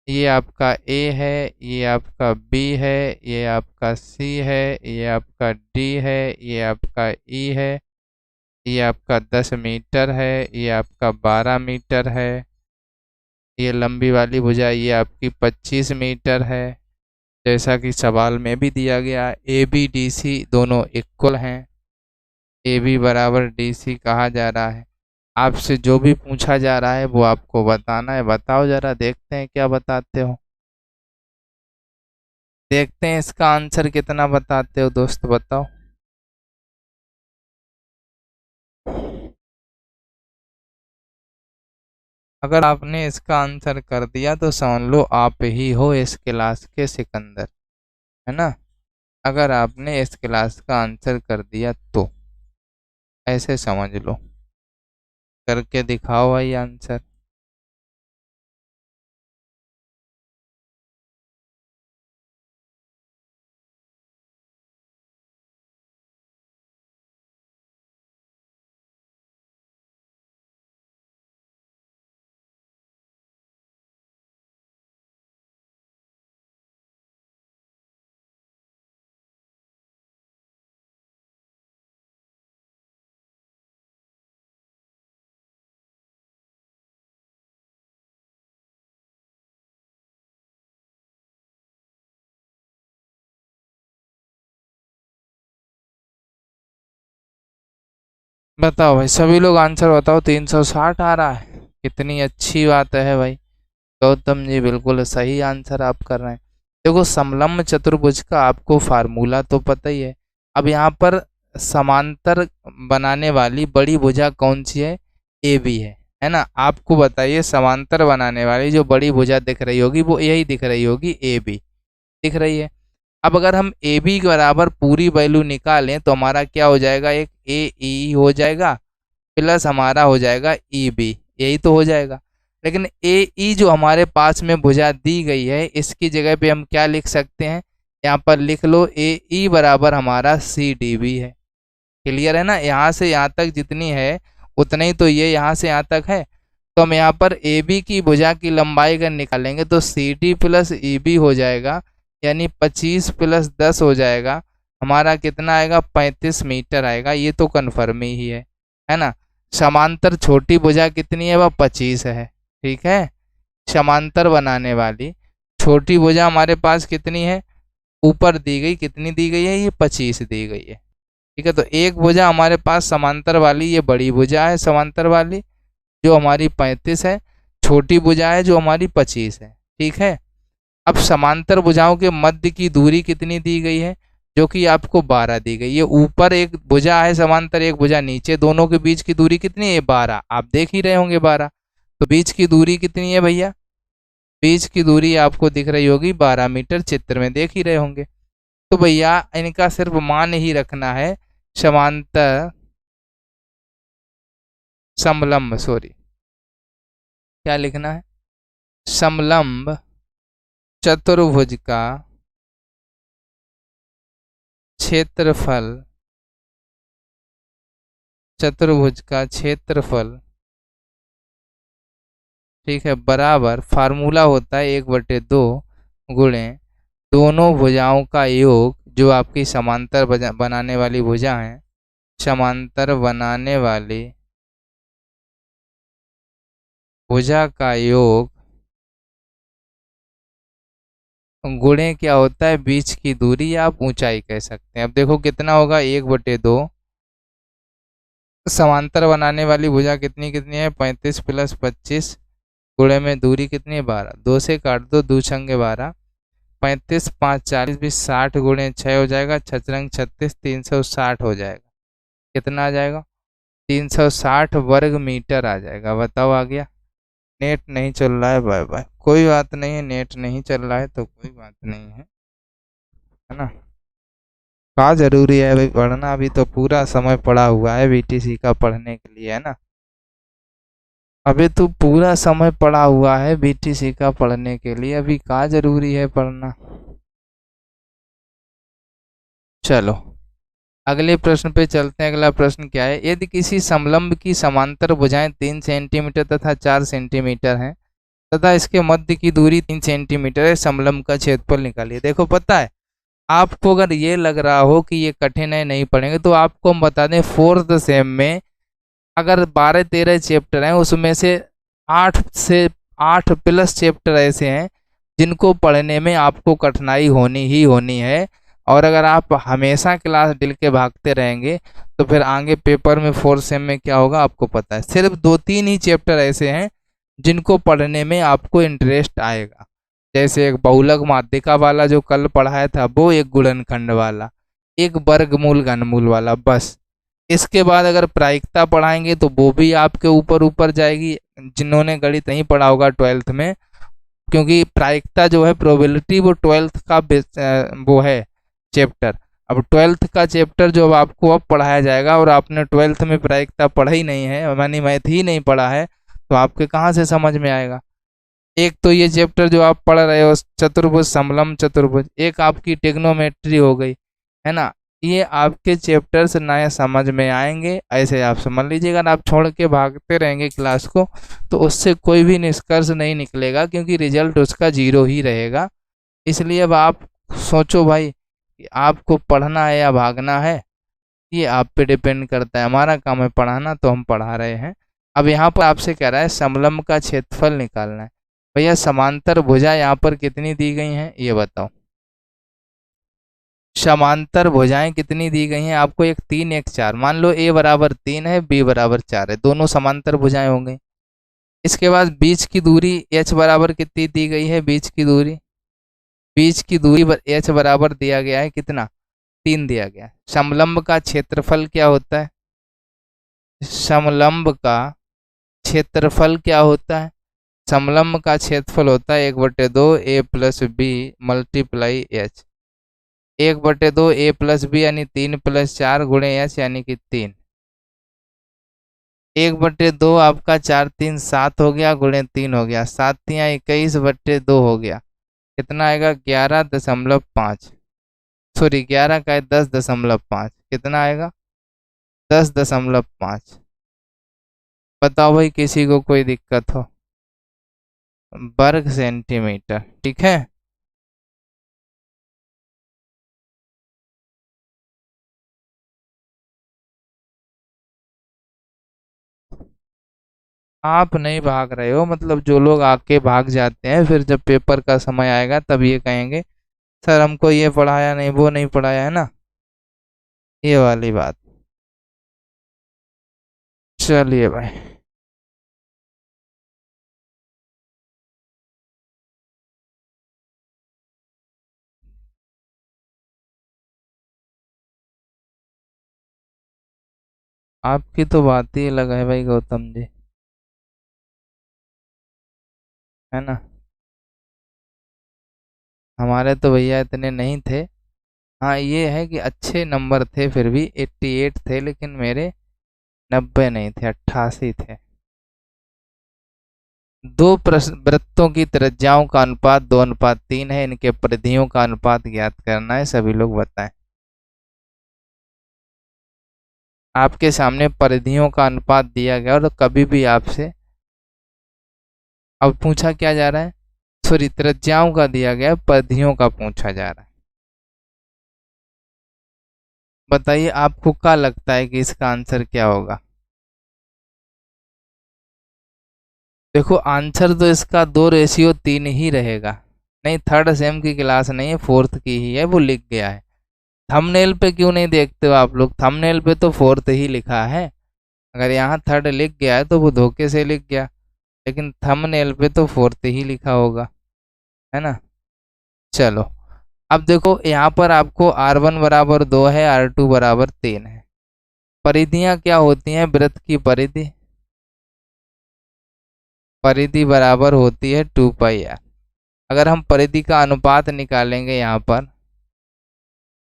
ये आपका ए है, ये आपका बी है, ये आपका सी है, ये आपका डी है, ये आपका ई है, ये आपका 10 मीटर है, ये आपका 12 मीटर है, ये लंबी वाली भुजा ये आपकी 25 मीटर है। जैसा कि सवाल में भी दिया गया, ए बी डी सी दोनों इक्वल हैं, ए बी बराबर डी सी कहा जा रहा है। आपसे जो भी पूछा जा रहा है वो आपको बताना है, बताओ जरा, देखते हैं क्या बताते हो, देखते हैं इसका आंसर कितना बताते हो दोस्त, बताओ। अगर आपने इसका आंसर कर दिया तो समझ लो आप ही हो इस क्लास के सिकंदर, है ना। अगर आपने इस क्लास का आंसर कर दिया तो ऐसे समझ लो, करके दिखाओ भाई आंसर। बताओ भाई, सभी लोग आंसर बताओ। 360 आ रहा है, कितनी अच्छी बात है भाई। गौतम जी बिल्कुल सही आंसर आप कर रहे हैं। देखो समलम्ब चतुर्भुज का आपको फार्मूला तो पता ही है। अब यहाँ पर समांतर बनाने वाली बड़ी भुजा कौन सी है? ए बी है ना। आपको बताइए, समांतर बनाने वाली जो बड़ी भुजा दिख रही होगी वो यही दिख रही होगी, ए बी दिख रही है। अब अगर हम ए बी के बराबर पूरी वैल्यू निकालें तो हमारा क्या हो जाएगा, एक ए ई हो जाएगा प्लस हमारा हो जाएगा ई बी, यही तो हो जाएगा। लेकिन ए ई जो हमारे पास में भुजा दी गई है इसकी जगह पे हम क्या लिख सकते हैं, यहाँ पर लिख लो ए ई बराबर हमारा सी डी बी है। क्लियर है ना, यहाँ से यहाँ तक जितनी है उतना ही तो ये यहाँ से यहाँ तक है। तो हम यहाँ पर ए बी की भुजा की लंबाई अगर निकालेंगे तो C D plus E B हो जाएगा, यानी 25 + 10 हो जाएगा। हमारा कितना आएगा, 35 मीटर आएगा। ये तो कन्फर्म ही है ना। समांतर छोटी भुजा कितनी है, वह 25 है, ठीक है। समांतर बनाने वाली छोटी भुजा हमारे पास कितनी है, ऊपर दी गई, कितनी दी गई है, ये 25 दी गई है, ठीक है। तो एक भुजा हमारे पास समांतर वाली ये बड़ी भुजा है समांतर वाली जो हमारी 35 है, छोटी भुजा है जो हमारी 25 है, ठीक है। अब समांतर भुजाओं के मध्य की दूरी कितनी दी गई है, जो कि आपको 12 दी गई है। ऊपर एक भुजा है समांतर, एक भुजा नीचे, दोनों के बीच की दूरी कितनी है, 12। आप देख ही रहे होंगे 12। तो बीच की दूरी कितनी है भैया, बीच की दूरी आपको दिख रही होगी 12 मीटर, चित्र में देख ही रहे होंगे। तो भैया इनका सिर्फ मान ही रखना है, समांतर समलंब, सॉरी, क्या लिखना है, समलंब चतुर्भुज का क्षेत्रफल, चतुर्भुज का क्षेत्रफल, ठीक है, बराबर, फार्मूला होता है 1/2 गुणे दोनों भुजाओं का योग, जो आपकी समांतर बनाने वाली भुजा है, समांतर बनाने वाली भुजा का योग गुणे क्या होता है, बीच की दूरी, या आप ऊंचाई कह सकते हैं। अब देखो कितना होगा, 1/2, समांतर बनाने वाली भुजा कितनी कितनी है, 35 + 25, गुणे में दूरी कितनी है, 12, 2 से काट दो, 2 छंगे 12, 35 5 40 भी 60, गुणे 6 हो जाएगा, 6 36, 360 हो जाएगा। कितना आ जाएगा, 360 वर्ग मीटर आ जाएगा। बताओ आ गया। नेट नहीं चल रहा है, बाय बाय, कोई बात नहीं है, नेट नहीं चल रहा है तो कोई बात नहीं है ना। क्या जरूरी है भाई पढ़ना, अभी तो पूरा समय पड़ा हुआ है बीटीसी का पढ़ने के लिए, है ना। अभी तो पूरा समय पड़ा हुआ है बीटीसी का पढ़ने के लिए, अभी क्या जरूरी है पढ़ना। चलो अगले प्रश्न पे चलते हैं। अगला प्रश्न क्या है, यदि किसी समलंब की समांतर भुजाएं 3 सेंटीमीटर तथा 4 सेंटीमीटर हैं तथा इसके मध्य की दूरी 3 सेंटीमीटर है, समलंब का क्षेत्रफल निकालिए। देखो पता है, आपको अगर ये लग रहा हो कि ये कठिन है नहीं पढ़ेंगे, तो आपको हम बता दें, 4th सेम में अगर 12-13 चैप्टर हैं, उसमें से 8 चैप्टर ऐसे हैं जिनको पढ़ने में आपको कठिनाई होनी ही होनी है। और अगर आप हमेशा क्लास डिल के भागते रहेंगे तो फिर आगे पेपर में 4th सेम में क्या होगा आपको पता है। सिर्फ 2-3 ही चैप्टर ऐसे हैं जिनको पढ़ने में आपको इंटरेस्ट आएगा, जैसे एक बहुलक माध्यिका वाला जो कल पढ़ाया था वो, एक गुणनखंड वाला, एक वर्गमूल घनमूल वाला, बस। इसके बाद अगर प्रायिकता पढ़ाएंगे तो वो भी आपके ऊपर ऊपर जाएगी, जिन्होंने गणित नहीं पढ़ा होगा 12th में, क्योंकि प्रायिकता जो है प्रोबेबिलिटी, वो 12th का वो है चैप्टर। अब 12th का चैप्टर जो अब आपको अब पढ़ाया जाएगा, और आपने 12th में प्रायिकता पढ़ा ही नहीं है, मानी मैथ ही नहीं पढ़ा है, तो आपके कहाँ से समझ में आएगा। एक तो ये चैप्टर जो आप पढ़ रहे हो चतुर्भुज, समलंब चतुर्भुज, एक आपकी टेक्नोमेट्री हो गई, है ना। ये आपके चैप्टर्स नए समझ में आएंगे, ऐसे आप समझ लीजिएगा। अगर आप छोड़ के भागते रहेंगे क्लास को तो उससे कोई भी निष्कर्ष नहीं निकलेगा, क्योंकि रिजल्ट उसका 0 ही रहेगा। इसलिए अब आप सोचो भाई कि आपको पढ़ना है या भागना है, ये आप पे डिपेंड करता है। हमारा काम है पढ़ाना, तो हम पढ़ा रहे हैं। अब यहाँ पर आपसे कह रहा है समलंब का क्षेत्रफल निकालना है। भैया समांतर भुजा यहाँ पर कितनी दी गई हैं ये बताओ। समांतर भुजाएं कितनी दी गई हैं आपको, एक 3 एक 4। मान लो a बराबर 3 है, b बराबर 4 है, दोनों समांतर भुजाएं हो गई। इसके बाद बीच की दूरी h बराबर कितनी दी गई है, बीच की दूरी h बराबर दिया गया है कितना, 3 दिया गया है। समलंब का क्षेत्रफल क्या होता है, समलंब का क्षेत्रफल क्या होता है, समलंब का क्षेत्रफल होता है 1/2 a + b multiply h। 1/2 a + b यानी 3 + 4 गुणे h यानी कि 3। 1/2 आपका 4 3 7 हो गया, गुणे 3 हो गया, 7 3 21/2 हो गया। कितना आएगा, 11.5, सॉरी 11 का 10.5, कितना आएगा 10.5। बताओ भाई किसी को कोई दिक्कत हो, वर्ग सेंटीमीटर, ठीक है। आप नहीं भाग रहे हो, मतलब जो लोग आके भाग जाते हैं फिर जब पेपर का समय आएगा तब ये कहेंगे सर हमको ये पढ़ाया नहीं, वो नहीं पढ़ाया, है ना, ये वाली बात। चलिए भाई, आपकी तो बात ही अलग है भाई गौतम जी, है ना। हमारे तो भैया इतने नहीं थे। हाँ ये है कि अच्छे नंबर थे, फिर भी 88 थे, लेकिन मेरे 90 नहीं थे, 88 थे। दो वृत्तों की त्रिज्याओं का अनुपात 2:3 है, इनके परिधियों का अनुपात ज्ञात करना है, सभी लोग बताएं। आपके सामने परिधियों का अनुपात दिया गया और कभी भी आपसे अब पूछा क्या जा रहा है, सॉरी त्रिज्याओं का दिया गया, परिधियों का पूछा जा रहा है। बताइए आपको क्या लगता है कि इसका आंसर क्या होगा। देखो आंसर तो इसका 2:3 ही रहेगा। नहीं, थर्ड सेम की क्लास नहीं है, फोर्थ की ही है, वो लिख गया है। थंबनेल पे क्यों नहीं देखते हो आप लोग, थंबनेल पे तो फोर्थ ही लिखा है। अगर यहाँ थर्ड लिख गया है तो वो धोखे से लिख गया, लेकिन थंबनेल पे तो फोर्थ ही लिखा होगा, है ना। चलो अब देखो यहाँ पर आपको R1 बराबर 2 है, R2 बराबर 3 है। परिधियाँ क्या होती हैं, वृत्त की परिधि, परिधि बराबर होती है 2πr। अगर हम परिधि का अनुपात निकालेंगे यहाँ पर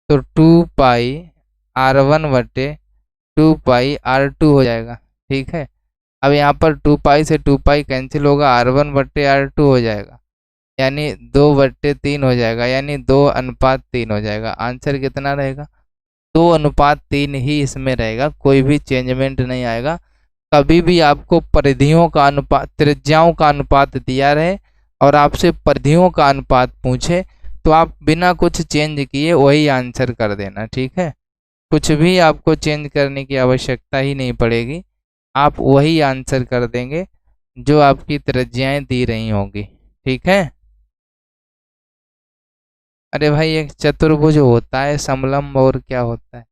तो 2πr1/2πr2 हो जाएगा। ठीक है, अब यहाँ पर 2π से 2π कैंसिल होगा, R1/R2 हो जाएगा, यानी 2/3 हो जाएगा, यानी 2:3 हो जाएगा। आंसर कितना रहेगा, 2:3 ही इसमें रहेगा, कोई भी चेंजमेंट नहीं आएगा। कभी भी आपको परिधियों का अनुपात, त्रिज्याओं का अनुपात दिया रहे और आपसे परिधियों का अनुपात पूछे तो आप बिना कुछ चेंज किए वही आंसर कर देना। ठीक है, कुछ भी आपको चेंज करने की आवश्यकता ही नहीं पड़ेगी, आप वही आंसर कर देंगे जो आपकी त्रिज्याएं दी रही होंगी। ठीक है। अरे भाई एक चतुर्भुज होता है, समलंब और क्या होता है।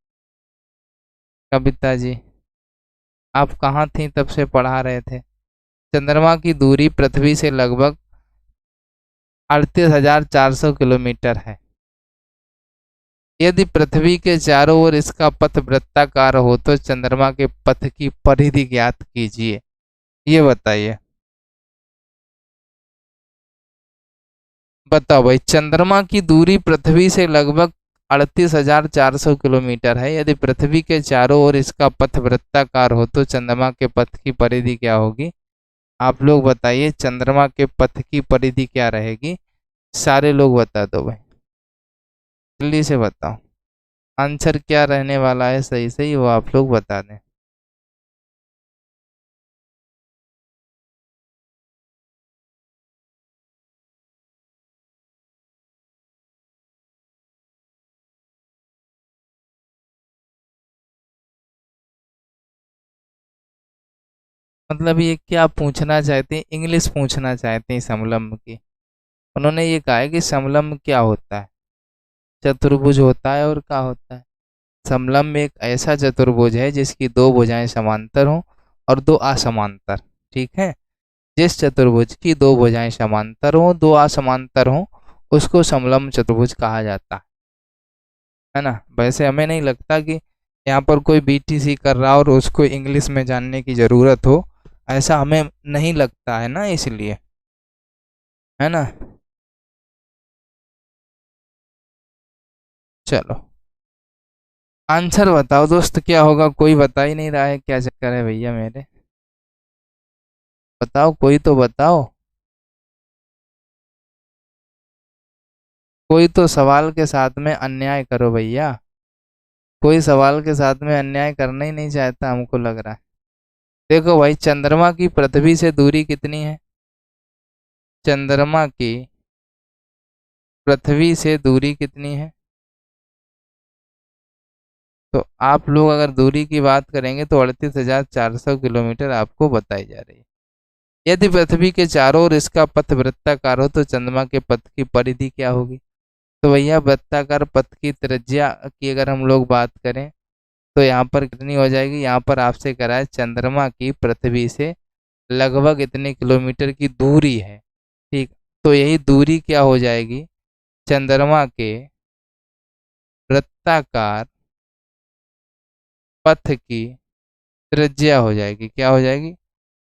कविता जी आप कहाँ थी, तब से पढ़ा रहे थे। चंद्रमा की दूरी पृथ्वी से लगभग 38,400 किलोमीटर है। यदि पृथ्वी के चारों ओर इसका पथ वृत्ताकार हो तो चंद्रमा के पथ की परिधि ज्ञात कीजिए। ये बताइए, बताओ भाई, चंद्रमा की दूरी पृथ्वी से लगभग 38,400 किलोमीटर है। यदि पृथ्वी के चारों ओर इसका पथ वृत्ताकार हो तो चंद्रमा के पथ की परिधि क्या होगी। आप लोग बताइए चंद्रमा के पथ की परिधि क्या रहेगी, सारे लोग बता दो भाई, जल्दी से बताओ आंसर क्या रहने वाला है, सही सही वो आप लोग बता दें। मतलब ये क्या पूछना चाहते हैं, इंग्लिश पूछना चाहते हैं समलंब की। उन्होंने ये कहा है कि समलंब क्या होता है, चतुर्भुज होता है और क्या होता है। समलंब एक ऐसा चतुर्भुज है जिसकी दो भुजाएं समांतर हों और दो असमांतर। ठीक है, जिस चतुर्भुज की दो भुजाएं समांतर हों, दो असमांतर हों, उसको समलंब चतुर्भुज कहा जाता है ना। वैसे हमें नहीं लगता कि यहाँ पर कोई बीटीसी कर रहा और उसको इंग्लिश में जानने की ज़रूरत हो, ऐसा हमें नहीं लगता है ना, इसलिए, है ना। चलो आंसर बताओ दोस्त, क्या होगा, कोई बता ही नहीं रहा है, क्या चक्कर है भैया मेरे, बताओ कोई तो बताओ। कोई तो सवाल के साथ में अन्याय करो भैया, कोई सवाल के साथ में अन्याय करना ही नहीं चाहता हमको लग रहा है। देखो भाई चंद्रमा की पृथ्वी से दूरी कितनी है, चंद्रमा की पृथ्वी से दूरी कितनी है। तो आप लोग अगर दूरी की बात करेंगे तो 38,400 किलोमीटर आपको बताई जा रही है। यदि पृथ्वी के चारों ओर इसका पथ वृत्ताकार हो तो चंद्रमा के पथ की परिधि क्या होगी। तो भैया वृत्ताकार पथ की त्रिज्या की अगर हम लोग बात करें तो यहाँ पर कितनी हो जाएगी, यहाँ पर आपसे करा है चंद्रमा की पृथ्वी से लगभग इतने किलोमीटर की दूरी है। ठीक, तो यही दूरी क्या हो जाएगी, चंद्रमा के वृत्ताकार पथ की त्रिज्या हो जाएगी, क्या हो जाएगी,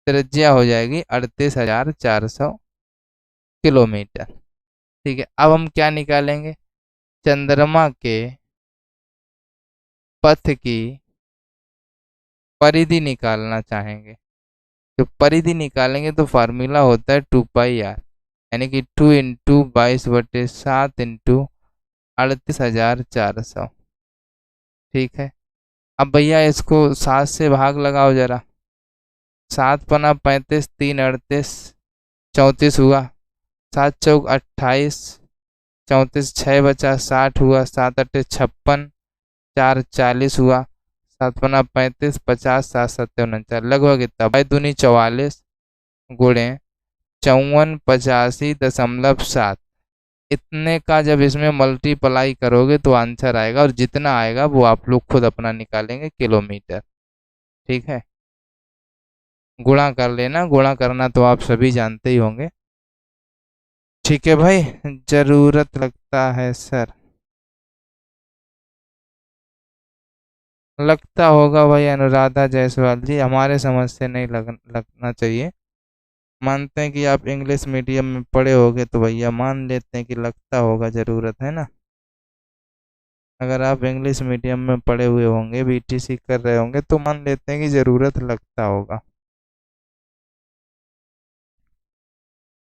त्रिज्या हो जाएगी 38,400 किलोमीटर। ठीक है, अब हम क्या निकालेंगे, चंद्रमा के पथ की परिधि निकालना चाहेंगे, तो परिधि निकालेंगे तो फार्मूला होता है 2 पाई आर, यानी कि 2 × 22/7 × 38,400। ठीक है, अब भैया इसको 7 से भाग लगाओ जरा। 7×5 = 35, 3×8 = 34 हुआ, 7×4 = 28, 34 6 बचा 60 हुआ, 7×8 = 56, 4 = 40 हुआ, 7×5 = 50, 7 × 7 = 49, लगभग इतना। 2×2 = 44 गुणे 5485.7, इतने का जब इसमें मल्टीप्लाई करोगे तो आंसर आएगा, और जितना आएगा वो आप लोग खुद अपना निकालेंगे किलोमीटर। ठीक है, गुणा कर लेना, गुणा करना तो आप सभी जानते ही होंगे। ठीक है भाई, जरूरत लगता है सर, लगता होगा भाई अनुराधा जायसवाल जी, हमारे समझ से नहीं लगना चाहिए। मानते हैं कि आप इंग्लिश मीडियम में पढ़े होगे तो भैया मान लेते हैं कि लगता होगा, ज़रूरत है ना। अगर आप इंग्लिश मीडियम में पढ़े हुए होंगे, बीटीसी कर रहे होंगे, तो मान लेते हैं कि ज़रूरत लगता होगा।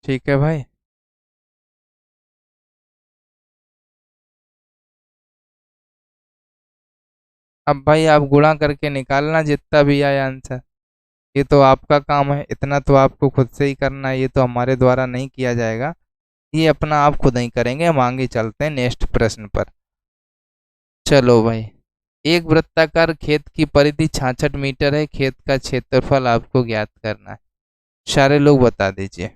ठीक है भाई, अब भाई आप गुणा करके निकालना जितना भी आए आंसर। ये तो आपका काम है, इतना तो आपको खुद से ही करना है, ये तो हमारे द्वारा नहीं किया जाएगा, ये अपना आप खुद ही करेंगे। हम आगे चलते हैं नेक्स्ट प्रश्न पर। चलो भाई, एक वृत्ताकार खेत की परिधि 66 मीटर है, खेत का क्षेत्रफल आपको ज्ञात करना है। सारे लोग बता दीजिए।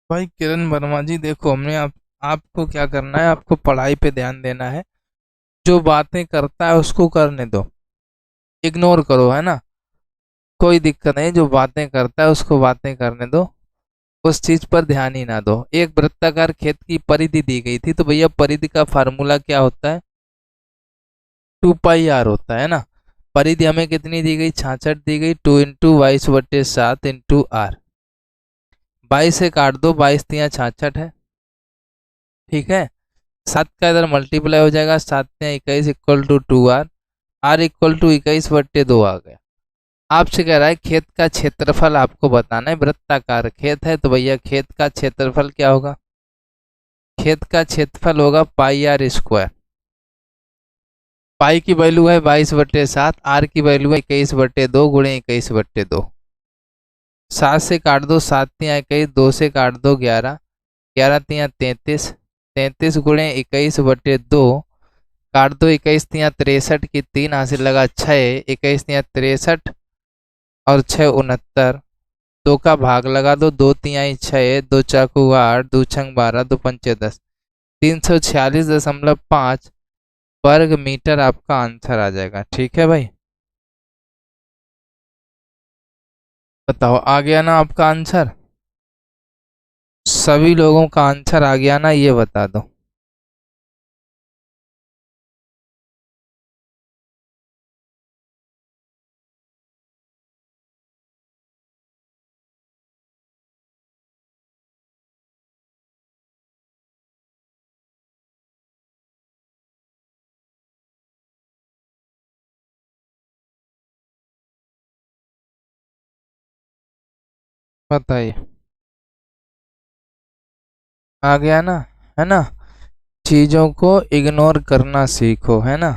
भाई किरण वर्मा जी, देखो हमने आपको क्या करना है, आपको पढ़ाई पे ध्यान देना है। जो बातें करता है उसको करने दो, इग्नोर करो, है ना। कोई दिक्कत नहीं, जो बातें करता है उसको बातें करने दो, उस चीज पर ध्यान ही ना दो। एक वृत्ताकार खेत की परिधि दी गई थी, तो भैया परिधि का फार्मूला क्या होता है? 2 पाई आर होता है ना। परिधि हमें कितनी दी गई? 66 दी गई। 2 × 22/7 × आर। 22 से काट दो, 22×3 = 66 है। ठीक है, 7 का इधर मल्टीप्लाई हो जाएगा, 7×3 = 21 = 2 आर। आर इक्वल टू 21/2 आ गया। आपसे कह रहा है खेत का क्षेत्रफल आपको बताना है। वृत्ताकार खेत है तो भैया खेत का क्षेत्रफल क्या होगा? खेत का क्षेत्रफल होगा πr²। पाई की वैल्यू है 22/7, आर की वैल्यू है 21/2 गुणे 21/2। 7 से काट दो, 7×3 = 21, 2 से काट दो 11, 11×3 = 33, 33 गुणे 21/2, काट दो 21×3 = 63 की 3 हासिल लगा 6, 21×3 = 63 और 6 × 69, 2 का भाग लगा दो, 2×3 = 6, 2×4 = 8, 2×6 = 12, 2×5 = 10, 346.5 वर्ग मीटर आपका आंसर आ जाएगा। ठीक है भाई, बताओ आ गया ना आपका आंसर? सभी लोगों का आंसर आ गया ना, ये बता दो। बताइए, आ गया ना, है ना। चीजों को इग्नोर करना सीखो, है ना।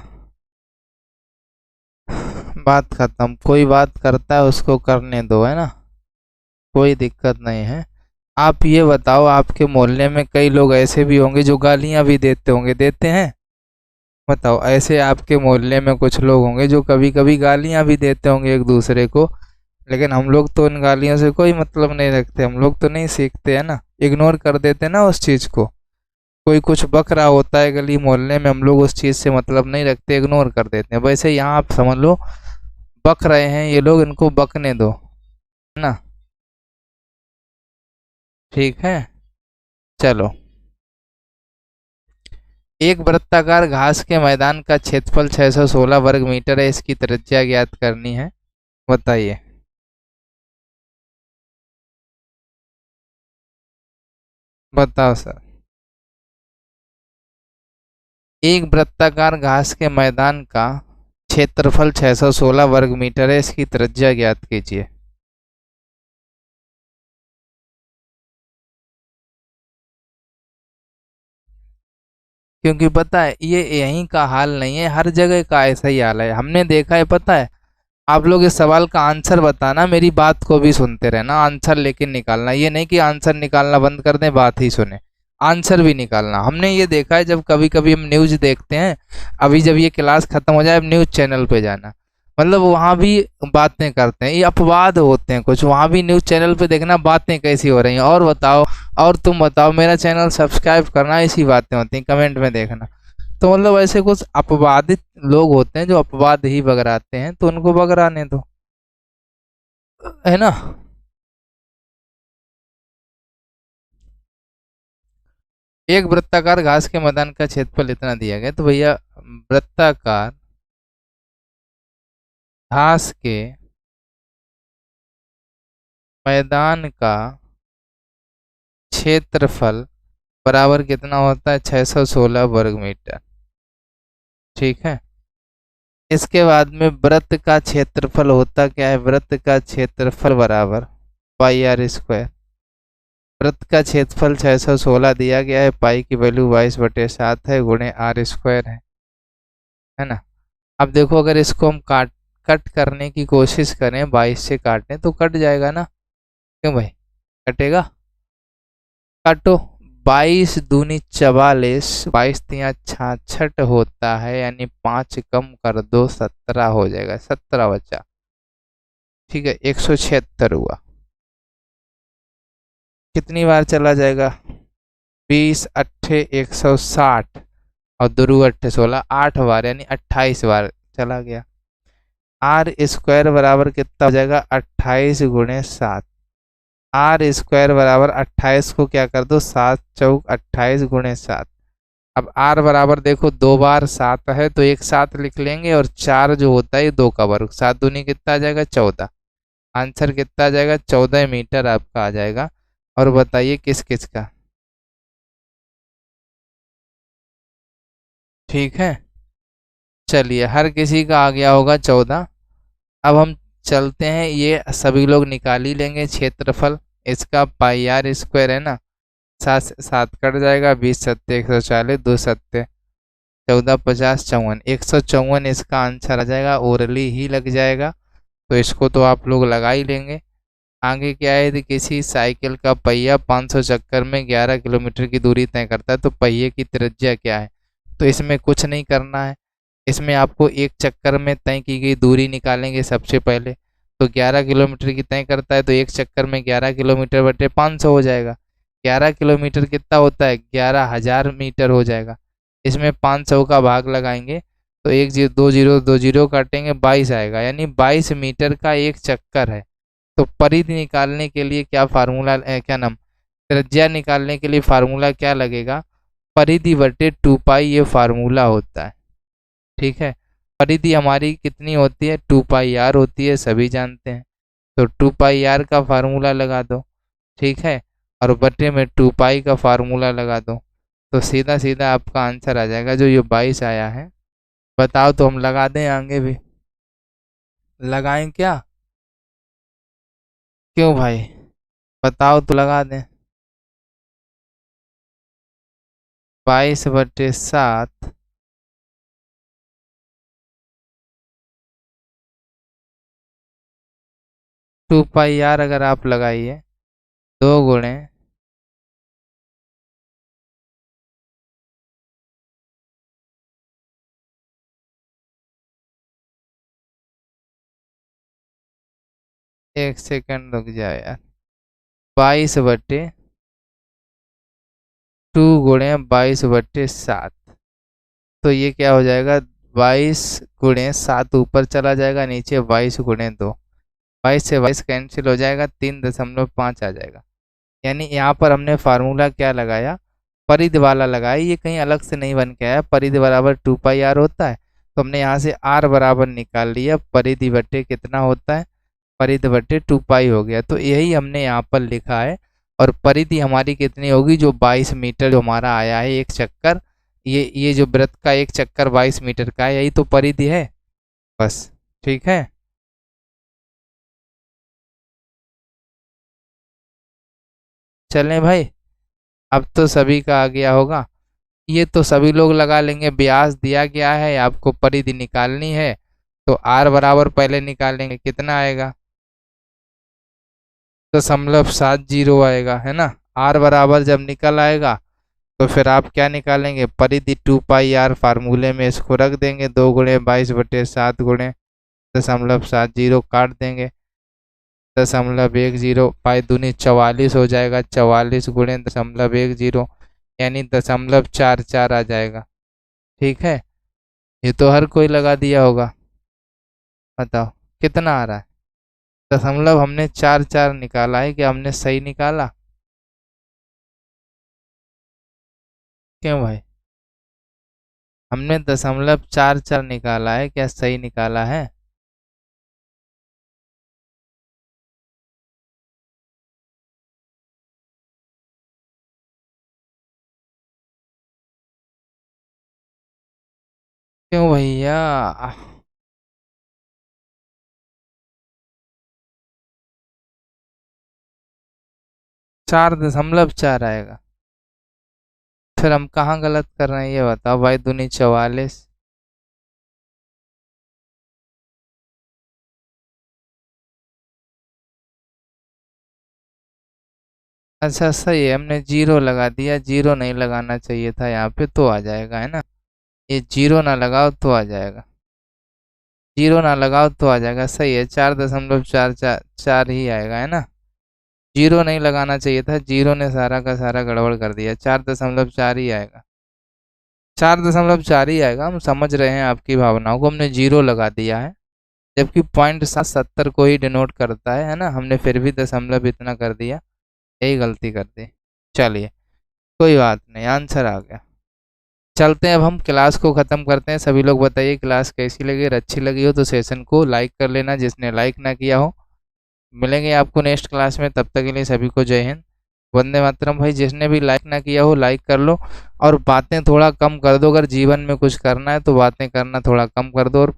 बात खत्म, कोई बात करता है उसको करने दो, है ना, कोई दिक्कत नहीं है। आप ये बताओ, आपके मोहल्ले में कई लोग ऐसे भी होंगे जो गालियां भी देते होंगे, देते हैं? बताओ, ऐसे आपके मोहल्ले में कुछ लोग होंगे जो कभी कभी गालियां भी देते होंगे एक दूसरे को, लेकिन हम लोग तो उन गालियों से कोई मतलब नहीं रखते, हम लोग तो नहीं सीखते, है ना। इग्नोर कर देते हैं ना उस चीज़ को। कोई कुछ बक रहा होता है गली मोहल्ले में, हम लोग उस चीज़ से मतलब नहीं रखते, इग्नोर कर देते हैं। वैसे यहाँ आप समझ लो बक रहे हैं ये लोग, इनको बकने दो, है ना। ठीक है, चलो। एक वृत्ताकार घास के मैदान का क्षेत्रफल 616 वर्ग मीटर है, इसकी त्रिज्या ज्ञात करनी है, बताइए। बताओ सर। एक वृत्ताकार घास के मैदान का क्षेत्रफल 616 वर्ग मीटर है, इसकी त्रिज्या ज्ञात कीजिए। क्योंकि पता है ये यहीं का हाल नहीं है, हर जगह का ऐसा ही हाल है, हमने देखा है, पता है। आप लोग इस सवाल का आंसर बताना, मेरी बात को भी सुनते रहना, आंसर लेकिन निकालना, ये नहीं कि आंसर निकालना बंद कर दें बात ही सुने। आंसर भी निकालना। हमने ये देखा है जब कभी कभी हम न्यूज देखते हैं, अभी जब ये क्लास खत्म हो जाए अब न्यूज चैनल पे जाना, मतलब वहां भी बातें करते हैं, ये अपवाद होते हैं कुछ, वहां भी न्यूज चैनल पे देखना बातें कैसी हो रही हैं, और बताओ, और तुम बताओ, मेरा चैनल सब्सक्राइब करना, ऐसी बातें होती हैं कमेंट में देखना। तो मतलब ऐसे कुछ अपवादित लोग होते हैं जो अपवाद ही बगराते हैं, तो उनको बगराने दो, है ना। एक वृत्ताकार घास के मैदान का क्षेत्रफल इतना दिया गया, तो भैया वृत्ताकार घास के मैदान का क्षेत्रफल बराबर कितना होता है, 616 वर्ग मीटर। ठीक है। इसके बाद में वृत्त का क्षेत्रफल होता क्या है, वृत्त का क्षेत्रफल बराबर पाई आर स्क्वायर। वृत्त का क्षेत्रफल 616 दिया गया है, पाई की वैल्यू 22/7 है, गुणे आर स्क्वायर है ना। अब देखो अगर इसको हम काट कट करने की कोशिश करें, 22 से काटें तो कट जाएगा ना, क्यों भाई, कटेगा। काटो। 22 दूनी 44, 22 तिया 66 होता है, यानी 5 कम कर दो 17 हो जाएगा, 17 बचा। ठीक है, 176 हुआ। कितनी बार चला जाएगा, 20 अट्ठे 160, और दुरु अट्ठे 16, 8 बार यानी 28 बार चला गया। आर स्क्वायर बराबर कितना हो जाएगा, 28 × 7। आर स्क्वायर बराबर 28 को क्या कर दो, 7 × 4 = 28 × 7। अब आर बराबर देखो 2 बार 7 है तो एक साथ लिख लेंगे, और 4 जो होता है 2 का वर्ग, 7 दूनी कितना आ जाएगा, 14। आंसर कितना आ जाएगा, 14 मीटर आपका आ जाएगा। और बताइए किस किस का। ठीक है, चलिए हर किसी का आ गया होगा 14। अब हम चलते हैं, ये सभी लोग निकाल ही लेंगे क्षेत्रफल, इसका पाई आर स्क्वायर है ना, 7 से 7 कट जाएगा, 20 × 7 = 140, 2 × 7 = 14, 50 54, 154 इसका आंसर आ जाएगा, ओरली ही लग जाएगा, तो इसको तो आप लोग लगा ही लेंगे। आगे क्या है, यदि किसी साइकिल का पहिया 500 चक्कर में 11 किलोमीटर की दूरी तय करता है तो पहिए की त्रिज्या क्या है। तो इसमें कुछ नहीं करना है, इसमें आपको एक चक्कर में तय की गई दूरी निकालेंगे सबसे पहले। तो 11 किलोमीटर की तय करता है तो एक चक्कर में 11 किलोमीटर बटे 500 हो जाएगा। 11 किलोमीटर कितना होता है, 11,000 मीटर हो जाएगा। इसमें 500 का भाग लगाएंगे तो एक जीरो दो जीरो दो जीरो काटेंगे, 22 आएगा, यानी 22 मीटर का एक चक्कर है। तो परिधि निकालने के लिए क्या फार्मूला, क्या नाम, त्रिज्या निकालने के लिए फार्मूला क्या लगेगा, परिधि बटे 2 पाई, ये फार्मूला होता है। ठीक है। परिधि हमारी कितनी होती है, 2 पाई आर होती है, सभी जानते हैं। तो 2 पाई आर का फार्मूला लगा दो। ठीक है। और बटे में 2 पाई का फार्मूला लगा दो, तो सीधा सीधा आपका आंसर आ जाएगा जो ये 22 आया है। बताओ तो हम लगा दें आगे भी, लगाएं क्या, क्यों भाई, बताओ तो लगा दें। 22/7, 2 पाई आर अगर आप लगाइए, 2 गुणे, एक सेकंड रुक जाओ यार, 22/7 गुणे 22/7। तो ये क्या हो जाएगा, 22 × 7 ऊपर चला जाएगा, नीचे 22 × 2, 22 से 22 कैंसिल हो जाएगा, 3.5 आ जाएगा। यानी यहाँ पर हमने फार्मूला क्या लगाया, परिधि वाला लगाया, ये कहीं अलग से नहीं बन के आया। परिधि बराबर 2πr होता है, तो हमने यहाँ से r बराबर निकाल लिया, परिधि बटे कितना होता है, परिधि बटे 2π हो गया। तो यही हमने यहाँ पर लिखा है। और परिधि हमारी कितनी होगी, जो 22 मीटर जो हमारा आया है एक चक्कर, ये जो वृत्त का एक चक्कर 22 मीटर का है, यही तो परिधि है बस। ठीक है, चलें भाई, अब तो सभी का आ गया होगा। ये तो सभी लोग लगा लेंगे, व्यास दिया गया है, आपको परिधि निकालनी है, तो r बराबर पहले निकालेंगे, कितना आएगा, 0.70 आएगा, है ना। r बराबर जब निकल आएगा तो फिर आप क्या निकालेंगे, परिधि 2πr, फार्मूले में इसको रख देंगे, 2 × 22/7 गुणे 0.70 काट देंगे, 0.10, पाई दूनी 44 हो जाएगा, 44 × 0.10, यानी 0.44 आ जाएगा। ठीक है, ये तो हर कोई लगा दिया होगा। बताओ कितना आ रहा है, दशमलव हमने 4 निकाला है, क्या हमने सही निकाला, क्यों भाई, हमने 0.44 निकाला है, क्या सही निकाला है। क्यों भैया, 4.4 आएगा, फिर हम कहाँ गलत कर रहे हैं ये बताओ भाई, दूनी 44, अच्छा सही है, हमने 0 लगा दिया, 0 नहीं लगाना चाहिए था यहाँ पे, तो आ जाएगा, है ना। ये 0 ना लगाओ तो आ जाएगा, 0 ना लगाओ तो आ जाएगा, सही है, 4.44 ही आएगा, है ना। 0 नहीं लगाना चाहिए था, 0 ने सारा का सारा गड़बड़ कर दिया, 4.4 ही आएगा, 4.4 ही आएगा। हम समझ रहे हैं आपकी भावनाओं को, हमने 0 लगा दिया है, जबकि 0.70 को ही डिनोट करता है ना, हमने फिर भी दशमलव इतना कर दिया, यही गलती कर दी। चलिए कोई बात नहीं, आंसर आ गया। चलते हैं, अब हम क्लास को ख़त्म करते हैं। सभी लोग बताइए क्लास कैसी लगी, अगर अच्छी लगी हो तो सेशन को लाइक कर लेना, जिसने लाइक ना किया हो। मिलेंगे आपको नेक्स्ट क्लास में, तब तक के लिए सभी को जय हिंद, वंदे मातरम। भाई जिसने भी लाइक ना किया हो लाइक कर लो, और बातें थोड़ा कम कर दो, अगर जीवन में कुछ करना है तो बातें करना थोड़ा कम कर दो, और